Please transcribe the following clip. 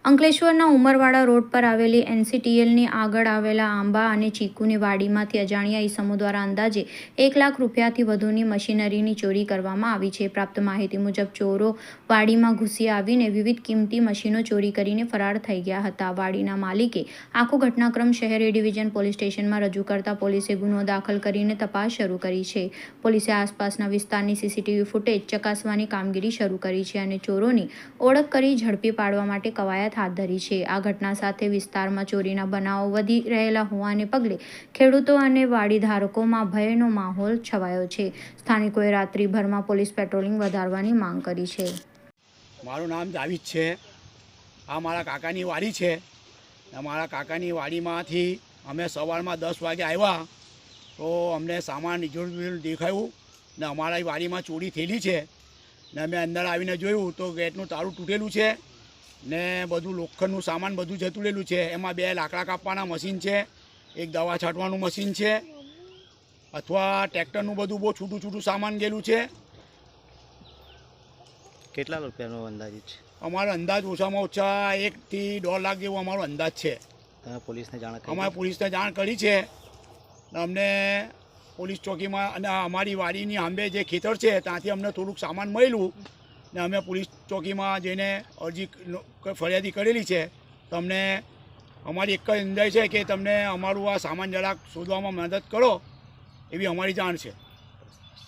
અંકલેશ્વરના ઉમરવાડા રોડ પર આવેલી એનસીટીએલની આગળ આવેલા આંબા અને ચીકુની વાડીમાંથી અજાણ્યા ઈસમો દ્વારા અંદાજે 1 લાખ રૂપિયાથી વધુની મશીનરીની ચોરી કરવામાં આવી છે. પ્રાપ્ત માહિતી મુજબ ચોરો વાડીમાં ઘૂસી આવીને વિવિધ કિંમતી મશીનો ચોરી કરીને ફરાર થઈ ગયા હતા. વાડીના માલિકે આખો ઘટનાક્રમ શહેર એ ડિવિઝન પોલીસ સ્ટેશનમાં રજૂ કરતા પોલીસે ગુનો દાખલ કરીને તપાસ શરૂ કરી છે. પોલીસે આસપાસના વિસ્તારની સીસીટીવી ફૂટેજ ચકાસવાની કામગીરી શરૂ કરી છે અને ચોરોની ઓળખ કરી ઝડપી પાડવા માટે કવાયત હાથ ધરી છે. આ ઘટના સાથે વિસ્તારમાં ચોરીના બનાવો વધી રહેલા હોવાને પગલે ખેડૂતો અને વાડીધારકોમાં ભયનો માહોલ છવાયો છે. સ્થાનિકોએ રાત્રિભરમાં પોલીસ પેટ્રોલિંગ વધારવાની માંગ કરી છે. મારું નામ જાવીદ છે. આ મારા કાકાની વાડી છે. મારા કાકાની વાડીમાંથી અમે સવારમાં 10 વાગે આવ્યા તો અમને સામાન ઇજોડ દેખાયું ને અમારા વાડીમાં ચોરી થયેલી છે ને અમે અંદર આવીને જોયું તો ગેટનું તાળું તૂટેલું છે ને બધું લોખંડનું સામાન બધું જતું રહેલું છે. એમાં 2 લાકડા કાપવાના મશીન છે, એક દવા છાંટવાનું મશીન છે અથવા ટ્રેક્ટરનું બધું બહુ છૂટું છૂટું સામાન ગયેલું છે. કેટલા રૂપિયાનો અંદાજ છે? અમારો અંદાજ ઓછામાં ઓછા 1 થી 1.5 લાખ જેવો અમારો અંદાજ છે. તમે પોલીસને જાણ કરી? અમારે પોલીસને જાણ કરી છે. અમને પોલીસ ચોકીમાં અને અમારી વાડીની સામે જે ખેતર છે ત્યાંથી અમને થોડુંક સામાન મળ્યું ને અમે પોલીસ ચોકીમાં જઈને અરજી ફરિયાદી કરેલી છે. તો અમને અમારી એક જ અંદાજ છે કે તમને અમારું આ સામાન જરાક શોધવામાં મદદ કરો એવી અમારી જાણ છે.